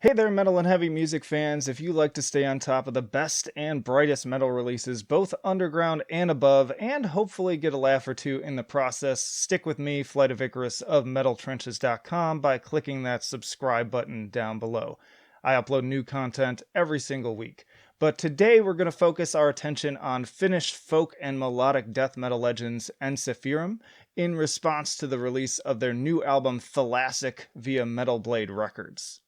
Hey there, metal and heavy music fans. If you like to stay on top of the best and brightest metal releases, both underground and above, and hopefully get a laugh or two in the process, stick with me, Flight of Icarus of MetalTrenches.com, by clicking that subscribe button down below. I upload new content every single week. But today we're going to focus our attention on Finnish folk and melodic death metal legends Ensiferum in response to the release of their new album Thalassic via Metal Blade Records.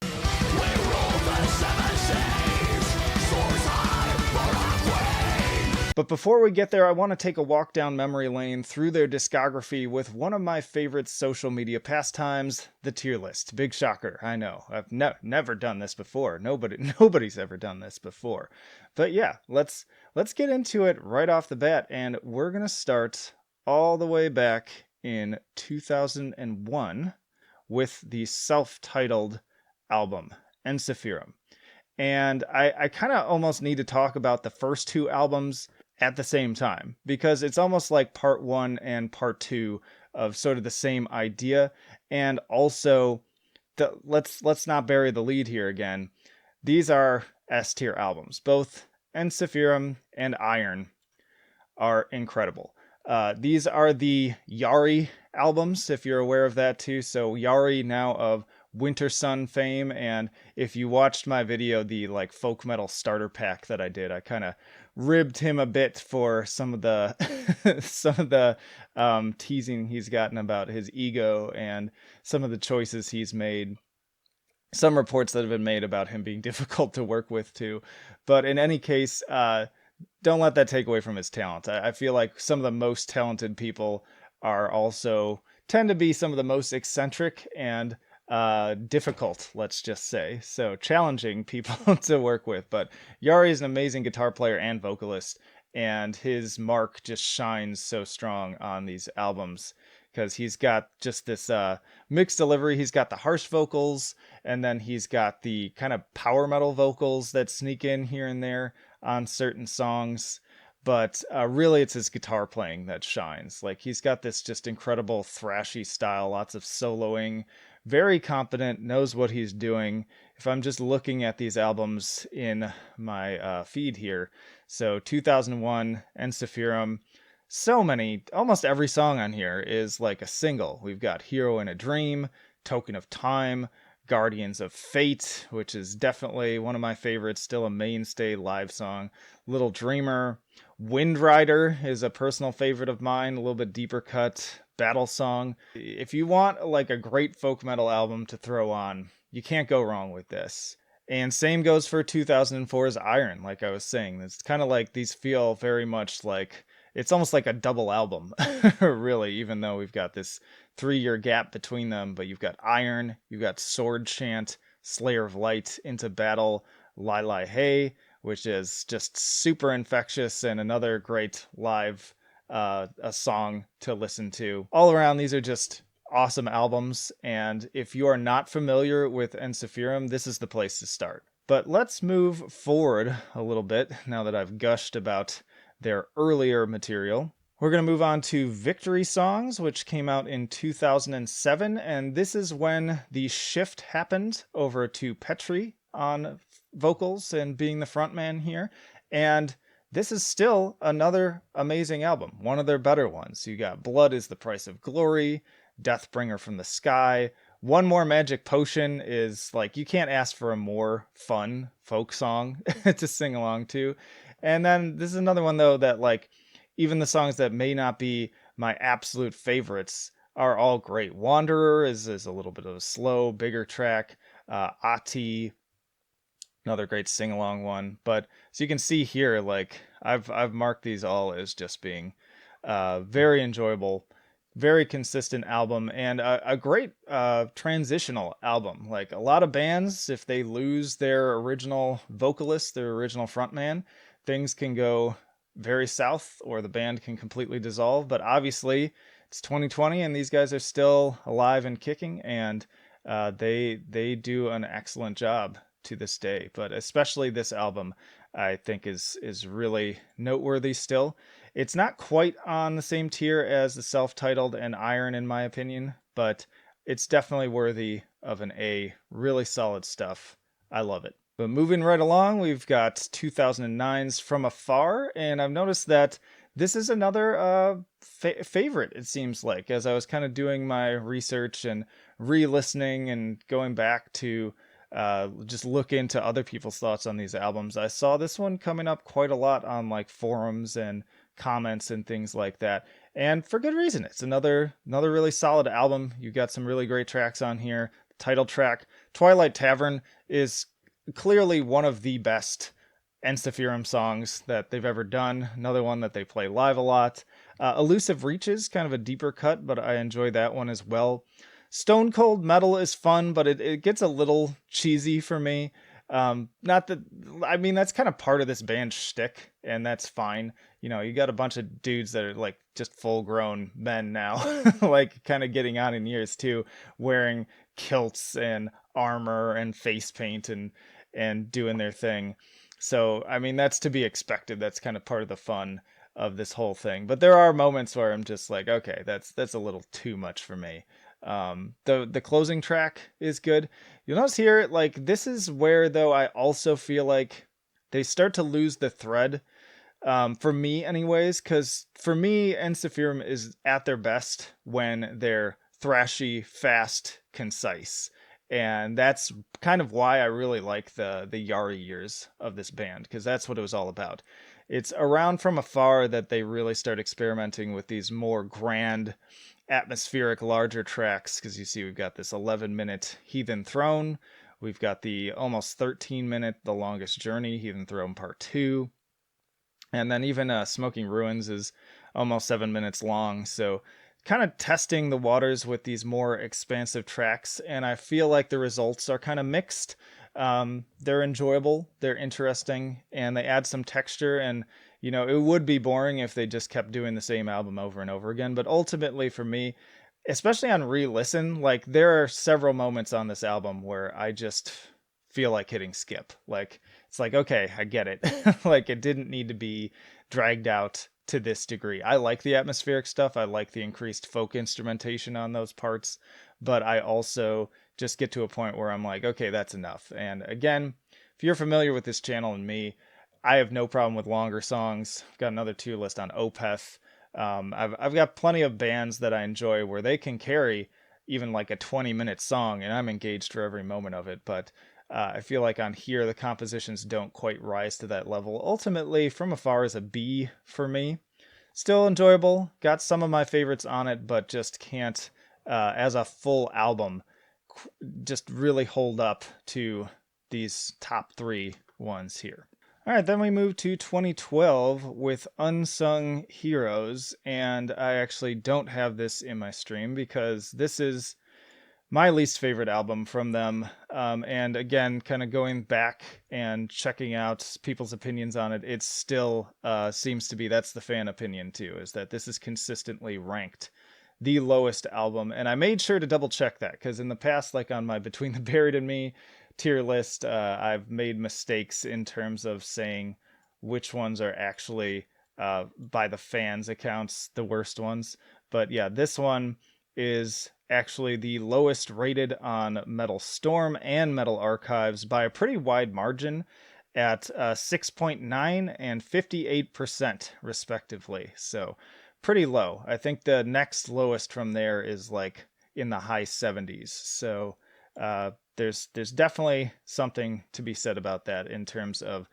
But before we get there, I want to take a walk down memory lane through their discography with one of my favorite social media pastimes, the tier list. Big shocker, I know. I've never done this before. Nobody's ever done this before. But yeah, let's get into it right off the bat, and we're going to start all the way back in 2001 with the self-titled album, Ensiferum. And I kind of almost need to talk about the first two albums at the same time, because it's almost like part one and part two of sort of the same idea. And also, let's not bury the lead here again. These are S tier albums. Both Ensiferum and Iron are incredible. These are the Yari albums, if you're aware of that too. So Yari, now of Winter Sun fame, and if you watched my video, the like folk metal starter pack that I did, I kind of ribbed him a bit for some of the teasing he's gotten about his ego and some of the choices he's made. Some reports that have been made about him being difficult to work with too. But in any case, don't let that take away from his talent. I feel like some of the most talented people are also tend to be some of the most eccentric and difficult, let's just say. So challenging people to work with. But Yari is an amazing guitar player and vocalist, and his mark just shines so strong on these albums because he's got just this mixed delivery. He's got the harsh vocals, and then he's got the kind of power metal vocals that sneak in here and there on certain songs. But really, it's his guitar playing that shines. Like, he's got this just incredible thrashy style, lots of soloing, very competent, knows what he's doing. If I'm just looking at these albums in my feed here, so 2001, Ensiferum, so many, almost every song on here is like a single. We've got Hero in a Dream, Token of Time, Guardians of Fate, which is definitely one of my favorites, still a mainstay live song. Little Dreamer, Wind Rider is a personal favorite of mine, a little bit deeper cut. Battle Song. If you want like a great folk metal album to throw on, you can't go wrong with this. And same goes for 2004's Iron, like I was saying. It's kind of like these feel very much like it's almost like a double album, really, even though we've got this 3-year gap between them. But you've got Iron, you've got Sword Chant, Slayer of Light, Into Battle, Lai Hey, which is just super infectious and another great live a song to listen to. All around, these are just awesome albums, and if you are not familiar with Ensiferum, this is the place to start. But let's move forward a little bit now that I've gushed about their earlier material. We're going to move on to Victory Songs, which came out in 2007, and this is when the shift happened over to Petri on vocals and being the frontman here. And this is still another amazing album, one of their better ones. You got Blood is the Price of Glory, Deathbringer from the Sky. One More Magic Potion is like, you can't ask for a more fun folk song to sing along to. And then this is another one, though, that like, even the songs that may not be my absolute favorites are all great. Wanderer is a little bit of a slow, bigger track. Ati, another great sing-along one. But so you can see here, like I've marked these all as just being very enjoyable, very consistent album, and a great transitional album. Like a lot of bands, if they lose their original vocalist, their original frontman, things can go very south, or the band can completely dissolve. But obviously, it's 2020, and these guys are still alive and kicking, and they do an excellent job to this day. But especially this album, I think is really noteworthy still. It's not quite on the same tier as the self-titled and Iron, in my opinion, but it's definitely worthy of an A. Really solid stuff I love it. But moving right along, we've got 2009's From Afar, and I've noticed that this is another favorite, it seems like, as I was kind of doing my research and re-listening and going back to just look into other people's thoughts on these albums. I saw this one coming up quite a lot on like forums and comments and things like that, and for good reason. It's another really solid album. You've got some really great tracks on here. The title track, Twilight Tavern, is clearly one of the best Ensiferum songs that they've ever done. Another one that they play live a lot. Elusive Reaches, kind of a deeper cut, but I enjoy that one as well. Stone Cold Metal is fun, but it gets a little cheesy for me. Not that, I mean, that's kind of part of this band shtick, and that's fine. You know, you got a bunch of dudes that are like just full grown men now, like kind of getting on in years too, wearing kilts and armor and face paint and doing their thing. So, I mean, that's to be expected. That's kind of part of the fun of this whole thing. But there are moments where I'm just like, okay, that's a little too much for me. The closing track is good. You'll notice here, like, this is where though I also feel like they start to lose the thread. For me, anyways, because for me, Ensiferum is at their best when they're thrashy, fast, concise. And that's kind of why I really like the Yari years of this band, because that's what it was all about. It's around From Afar that they really start experimenting with these more grand, atmospheric, larger tracks, because you see we've got this 11-minute Heathen Throne. We've got the almost 13-minute The Longest Journey, Heathen Throne Part 2. And then even Smoking Ruins is almost 7 minutes long. So kind of testing the waters with these more expansive tracks. And I feel like the results are kind of mixed. They're enjoyable, they're interesting, and they add some texture. And, you know, it would be boring if they just kept doing the same album over and over again. But ultimately for me, especially on re-listen, like there are several moments on this album where I just feel like hitting skip. Like it's like, okay, I get it. Like it didn't need to be dragged out to this degree. I like the atmospheric stuff. I like the increased folk instrumentation on those parts, but I also just get to a point where I'm like, okay, that's enough. And again, if you're familiar with this channel and me, I have no problem with longer songs. I've got another tier list on Opeth. I've got plenty of bands that I enjoy where they can carry even like a 20-minute song, and I'm engaged for every moment of it. But I feel like on here, the compositions don't quite rise to that level. Ultimately, From Afar is a B for me. Still enjoyable. Got some of my favorites on it, but just can't, as a full album, just really hold up to these top three ones here. All right, then we move to 2012 with Unsung Heroes, and I actually don't have this in my stream because this is my least favorite album from them. And again, kind of going back and checking out people's opinions on it, it still seems to be, that's the fan opinion too, is that this is consistently ranked the lowest album. And I made sure to double check that because in the past, like on my Between the Buried and Me tier list, I've made mistakes in terms of saying which ones are actually, by the fans' accounts, the worst ones. But yeah, this one is actually the lowest rated on Metal Storm and Metal Archives by a pretty wide margin at 6.9 and 58% respectively. So pretty low. I think the next lowest from there is like in the high 70s. So there's definitely something to be said about that in terms of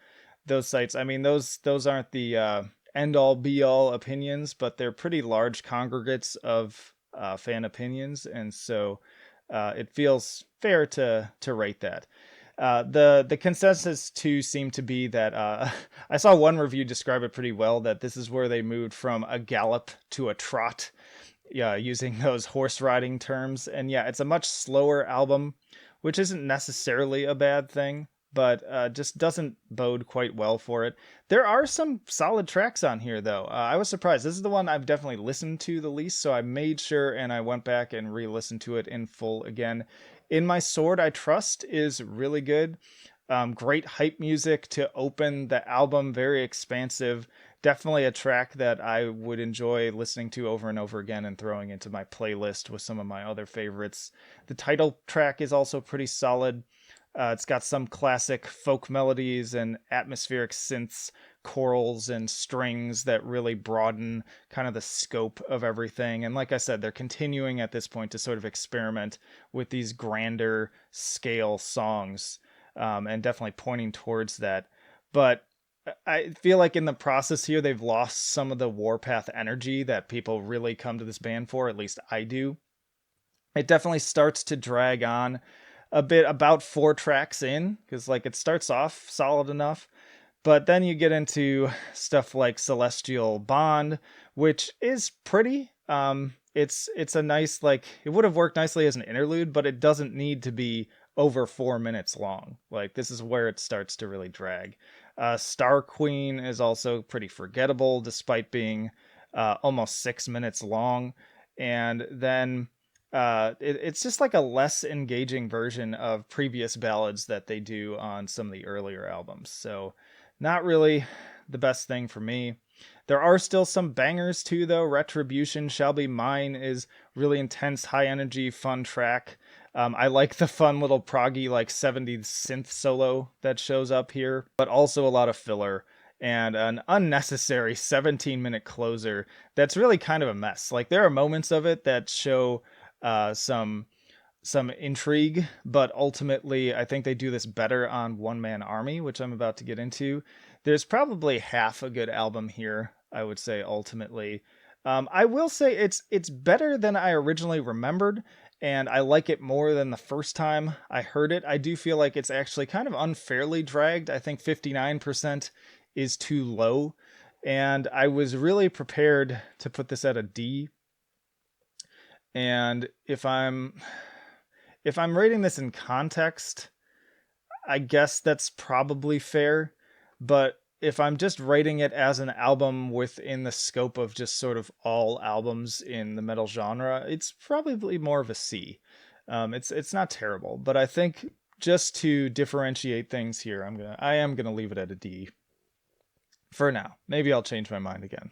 those sites. I mean, those aren't the end all be all opinions, but they're pretty large congregates of fan opinions, and so it feels fair to rate that. The consensus too seemed to be that I saw one review describe it pretty well, that this is where they moved from a gallop to a trot, yeah, using those horse riding terms. And yeah, it's a much slower album, which isn't necessarily a bad thing, but just doesn't bode quite well for it. There are some solid tracks on here, though. I was surprised. This is the one I've definitely listened to the least, so I made sure and I went back and re-listened to it in full again. In My Sword I Trust is really good. Great hype music to open the album, very expansive. Definitely a track that I would enjoy listening to over and over again and throwing into my playlist with some of my other favorites. The title track is also pretty solid. It's got some classic folk melodies and atmospheric synths, chorals, and strings that really broaden kind of the scope of everything. And like I said, they're continuing at this point to sort of experiment with these grander scale songs, and definitely pointing towards that. But I feel like in the process here, they've lost some of the Warpath energy that people really come to this band for. At least I do. It definitely starts to drag on a bit about 4 tracks in, because like it starts off solid enough, but then you get into stuff like Celestial Bond, which is pretty. It's a nice, like, it would have worked nicely as an interlude, but it doesn't need to be over 4 minutes long. Like, this is where it starts to really drag. Star Queen is also pretty forgettable, despite being almost 6 minutes long. And then it's just like a less engaging version of previous ballads that they do on some of the earlier albums. So not really the best thing for me. There are still some bangers too, though. Retribution Shall Be Mine is really intense, high energy, fun track. I like the fun little proggy, like 70s synth solo that shows up here, but also a lot of filler and an unnecessary 17-minute closer that's really kind of a mess. Like, there are moments of it that show some intrigue, but ultimately I think they do this better on One Man Army, which I'm about to get into. There's probably half a good album here, I would say, ultimately. I will say it's better than I originally remembered, and I like it more than the first time I heard it. I do feel like it's actually kind of unfairly dragged. I think 59% is too low, and I was really prepared to put this at a D. And if I'm rating this in context, I guess that's probably fair. But if I'm just rating it as an album within the scope of just sort of all albums in the metal genre, it's probably more of a C. It's not terrible, but I think just to differentiate things here, I am gonna leave it at a D for now. Maybe I'll change my mind again.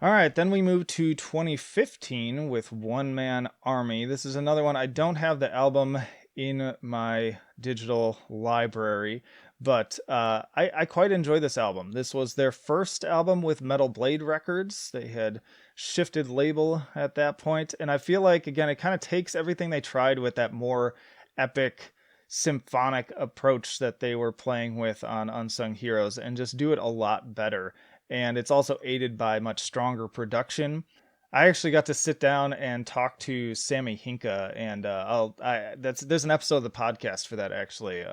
All right, then we move to 2015 with One Man Army. This is another one. I don't have the album in my digital library, but I quite enjoy this album. This was their first album with Metal Blade Records. They had shifted label at that point, and I feel like, again, it kind of takes everything they tried with that more epic symphonic approach that they were playing with on Unsung Heroes and just do it a lot better. And it's also aided by much stronger production. I actually got to sit down and talk to Sammy Hinka, and there's an episode of the podcast for that, actually.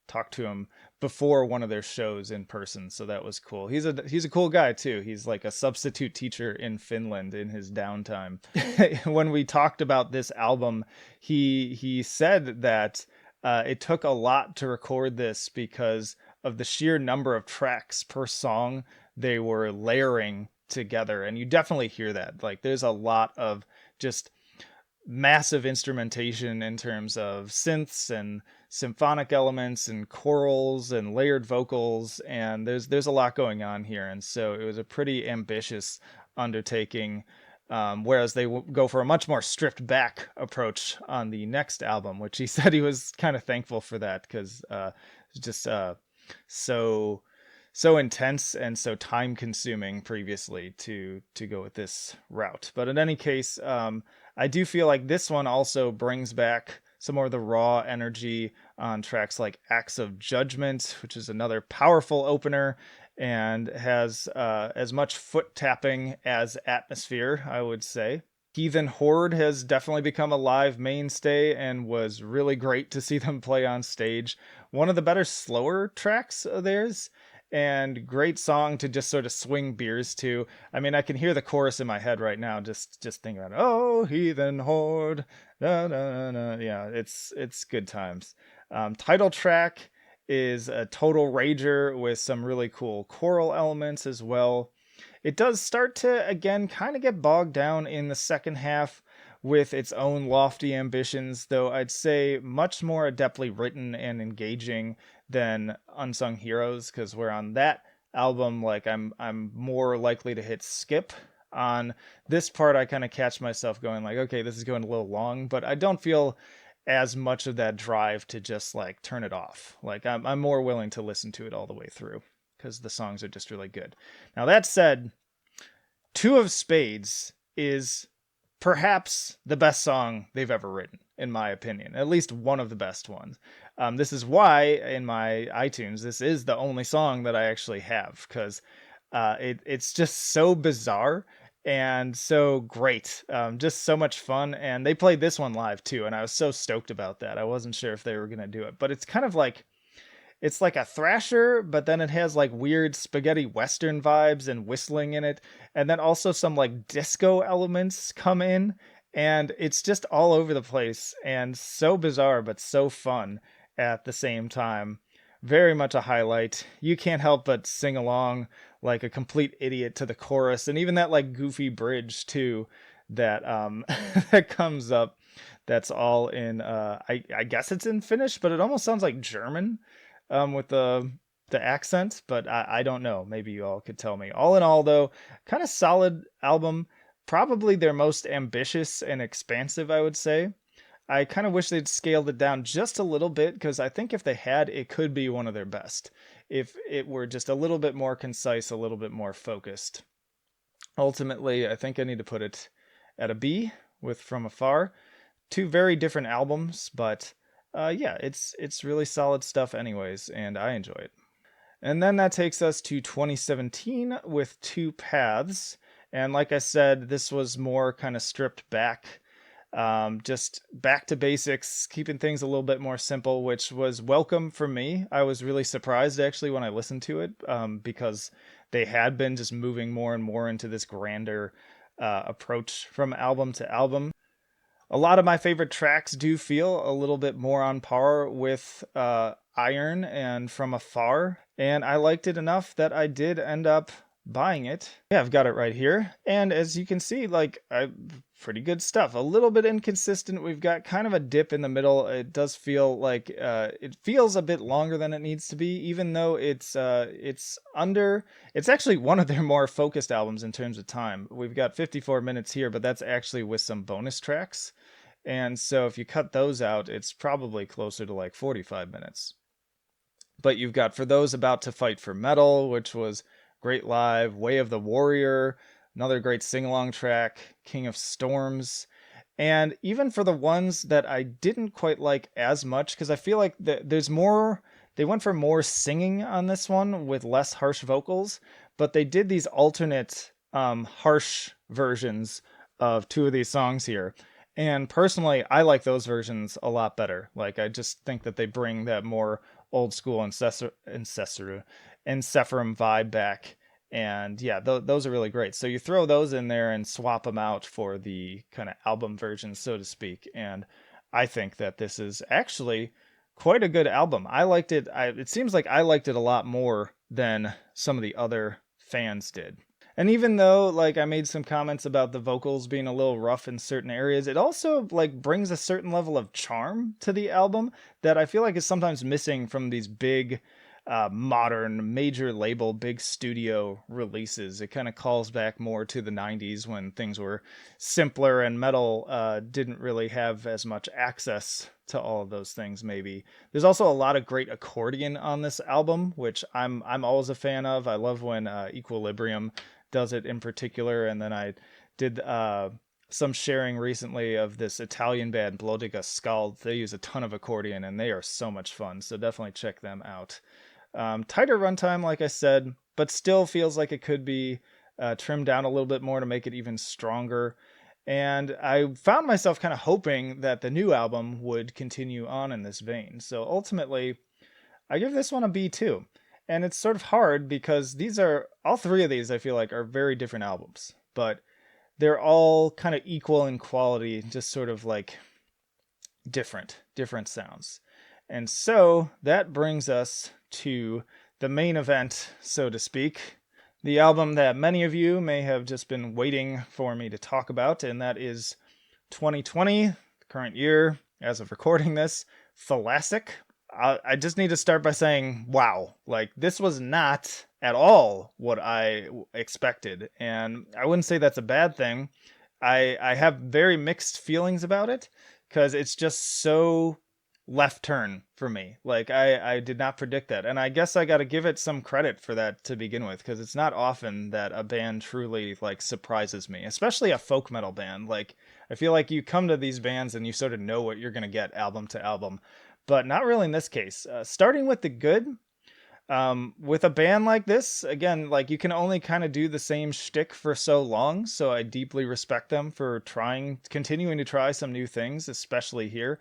Talked to him before one of their shows in person, so that was cool. He's a cool guy too. He's like a substitute teacher in Finland in his downtime. When we talked about this album, he said that it took a lot to record this because of the sheer number of tracks per song they were layering together. And you definitely hear that. Like, there's a lot of just massive instrumentation in terms of synths and symphonic elements and chorals and layered vocals, and there's a lot going on here. And so it was a pretty ambitious undertaking, whereas they go for a much more stripped back approach on the next album, which he said he was kind of thankful for that, because it's just so intense and so time consuming previously to go with this route. But in any case, I do feel like this one also brings back some more of the raw energy on tracks like Acts of Judgment, which is another powerful opener and has as much foot tapping as atmosphere, I would say. Heathen Horde has definitely become a live mainstay and was really great to see them play on stage. One of the better slower tracks of theirs, and great song to just sort of swing beers to. I mean, I can hear the chorus in my head right now, just thinking about, oh, Heathen Horde, da, da, da, da. Yeah, it's good times. Title track is a total rager with some really cool choral elements as well. It does start to, again, kind of get bogged down in the second half with its own lofty ambitions, though I'd say much more adeptly written and engaging than Unsung Heroes, because we're on that album, like, I'm more likely to hit skip. On this part, I kind of catch myself going like, okay, this is going a little long, but I don't feel as much of that drive to just like turn it off. Like I'm more willing to listen to it all the way through because the songs are just really good. Now that said, Two of Spades is perhaps the best song they've ever written, in my opinion. At least one of the best ones. This is why in my iTunes, this is the only song that I actually have, because it's just so bizarre and so great. Just so much fun. And they played this one live too, and I was so stoked about that. I wasn't sure if they were going to do it, but it's kind of like it's like a thrasher, but then it has like weird spaghetti western vibes and whistling in it. And then also some like disco elements come in. And it's just all over the place and so bizarre, but so fun at the same time. Very much a highlight. You can't help but sing along like a complete idiot to the chorus. And even that like goofy bridge too that that comes up. That's all in I guess it's in Finnish, but it almost sounds like German with the accent, but I don't know. Maybe you all could tell me. All in all, though, kind of solid album. Probably their most ambitious and expansive, I would say. I kind of wish they'd scaled it down just a little bit, because I think if they had, it could be one of their best. If it were just a little bit more concise, a little bit more focused. Ultimately, I think I need to put it at a B with From Afar. Two very different albums, but yeah, it's really solid stuff anyways, and I enjoy it. And then that takes us to 2017 with Two Paths. And like I said, this was more kind of stripped back, just back to basics, keeping things a little bit more simple, which was welcome for me. I was really surprised actually when I listened to it, because they had been just moving more and more into this grander approach from album to album. A lot of my favorite tracks do feel a little bit more on par with Iron and From Afar, and I liked it enough that I did end up buying it. Yeah, I've got it right here, and as you can see, like, pretty good stuff. A little bit inconsistent. We've got kind of a dip in the middle. It does feel like it feels a bit longer than it needs to be, even though it's actually one of their more focused albums in terms of time. We've got 54 minutes here, but that's actually with some bonus tracks. And so if you cut those out, it's probably closer to like 45 minutes. But you've got For Those About to Fight for Metal, which was great live, Way of the Warrior, another great sing-along track, King of Storms. And even for the ones that I didn't quite like as much, because I feel like there's more, they went for more singing on this one with less harsh vocals, but they did these alternate harsh versions of two of these songs here. And personally, I like those versions a lot better. Like, I just think that they bring that more old school Ensiferum vibe back. And yeah, those are really great. So you throw those in there and swap them out for the kind of album version, so to speak. And I think that this is actually quite a good album. I liked it. It seems like I liked it a lot more than some of the other fans did. And even though like I made some comments about the vocals being a little rough in certain areas, it also like brings a certain level of charm to the album that I feel like is sometimes missing from these big modern major label big studio releases. It kind of calls back more to the 90s when things were simpler and metal didn't really have as much access to all of those things. Maybe there's also a lot of great accordion on this album, which I'm always a fan of. I love when Equilibrium does it in particular. And then I did some sharing recently of this Italian band Blodiga Scald. They use a ton of accordion and they are so much fun, so definitely check them out. Tighter runtime, like I said, but still feels like it could be trimmed down a little bit more to make it even stronger. And I found myself kind of hoping that the new album would continue on in this vein. So ultimately, I give this one a B too. And it's sort of hard because all three of these I feel like are very different albums, but they're all kind of equal in quality, just sort of like different sounds. And so that brings us to the main event, so to speak, the album that many of you may have just been waiting for me to talk about, and that is 2020, the current year, as of recording this, Thalassic. I just need to start by saying, wow, like this was not at all what I expected. And I wouldn't say that's a bad thing. I have very mixed feelings about it because it's just so left turn for me. Like I did not predict that. And I guess I got to give it some credit for that to begin with, because it's not often that a band truly like surprises me, especially a folk metal band. Like I feel like you come to these bands and you sort of know what you're going to get album to album, but not really in this case. Starting with the good, with a band like this, again, like you can only kind of do the same shtick for so long. So I deeply respect them for continuing to try some new things, especially here.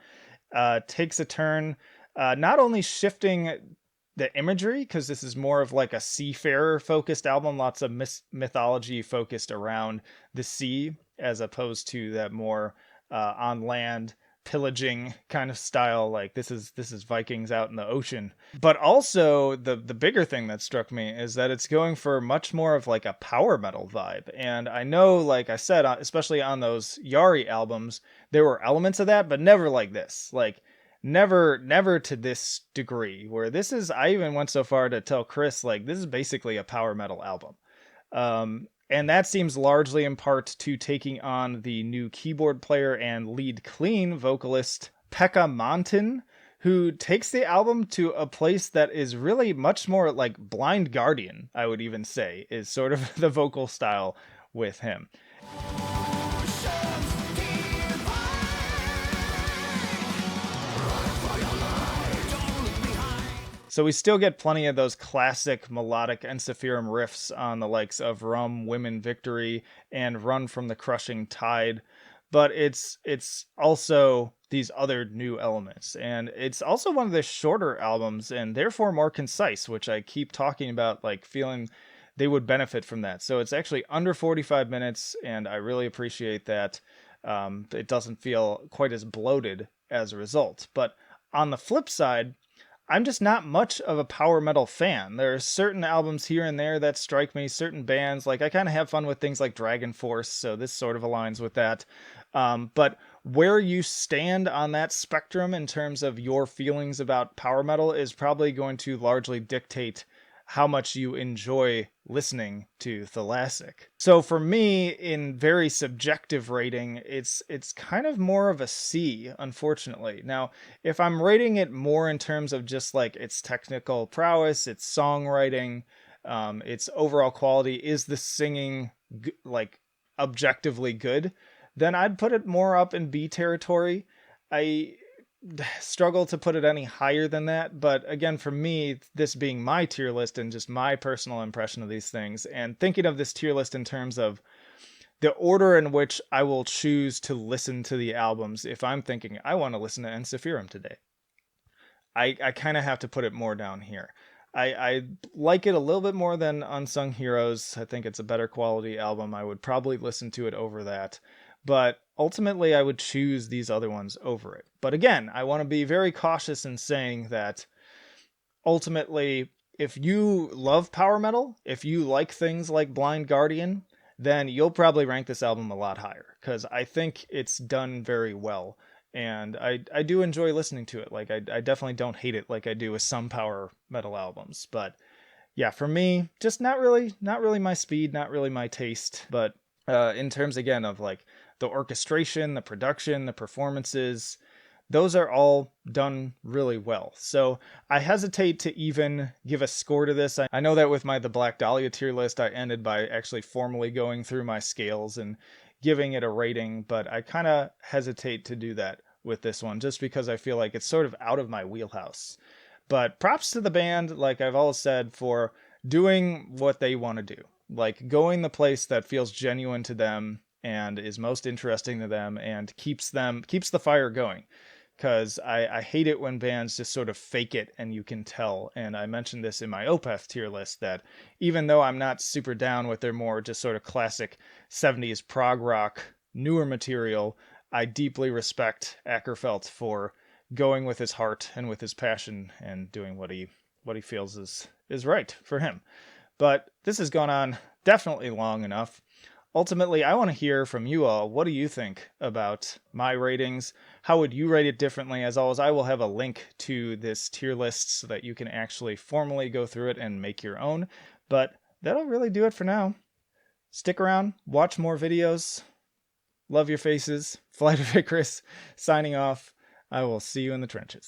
Takes a turn, not only shifting the imagery, because this is more of like a seafarer focused album, lots of mythology focused around the sea, as opposed to that more on land pillaging kind of style. Like this is Vikings out in the ocean. But also the bigger thing that struck me is that it's going for much more of like a power metal vibe. And I know, like I said, especially on those Yari albums, there were elements of that, but never like this. Like never to this degree, where this is, I even went so far to tell Chris, like, this is basically a power metal album. And that seems largely in part to taking on the new keyboard player and lead clean vocalist Pekka Montin, who takes the album to a place that is really much more like Blind Guardian, I would even say, is sort of the vocal style with him. So we still get plenty of those classic melodic Ensiferum riffs on the likes of Rum, Women, Victory, and Run from the Crushing Tide. But it's also these other new elements. And it's also one of the shorter albums and therefore more concise, which I keep talking about, like feeling they would benefit from that. So it's actually under 45 minutes, and I really appreciate that. It doesn't feel quite as bloated as a result. But on the flip side, I'm just not much of a power metal fan. There are certain albums here and there that strike me, certain bands. Like, I kind of have fun with things like Dragon Force, so this sort of aligns with that. But where you stand on that spectrum in terms of your feelings about power metal is probably going to largely dictate how much you enjoy listening to Thalassic. So for me, in very subjective rating, it's kind of more of a C, unfortunately. Now, if I'm rating it more in terms of just like its technical prowess, its songwriting, its overall quality, is the singing like objectively good, then I'd put it more up in B territory. I struggle to put it any higher than that, but again, for me, this being my tier list and just my personal impression of these things, and thinking of this tier list in terms of the order in which I will choose to listen to the albums, if I'm thinking I want to listen to Ensiferum today, I kind of have to put it more down here. I like it a little bit more than Unsung Heroes. I think it's a better quality album. I would probably listen to it over that. But ultimately, I would choose these other ones over it. But again, I want to be very cautious in saying that ultimately, if you love power metal, if you like things like Blind Guardian, then you'll probably rank this album a lot higher, because I think it's done very well. And I do enjoy listening to it. Like, I definitely don't hate it like I do with some power metal albums. But yeah, for me, just not really my speed, not really my taste. But in terms, again, of like the orchestration, the production, the performances, those are all done really well. So I hesitate to even give a score to this. I know that with the Black Dahlia tier list, I ended by actually formally going through my scales and giving it a rating, but I kind of hesitate to do that with this one, just because I feel like it's sort of out of my wheelhouse. But props to the band, like I've always said, for doing what they want to do. Like going the place that feels genuine to them and is most interesting to them and keeps the fire going. Because I hate it when bands just sort of fake it and you can tell. And I mentioned this in my Opeth tier list, that even though I'm not super down with their more just sort of classic 70s prog rock, newer material, I deeply respect Ackerfeld for going with his heart and with his passion and doing what he feels is right for him. But this has gone on definitely long enough. Ultimately, I want to hear from you all. What do you think about my ratings? How would you rate it differently? As always, I will have a link to this tier list so that you can actually formally go through it and make your own. But that'll really do it for now. Stick around, watch more videos. Love your faces. Flight of Icarus signing off. I will see you in the trenches.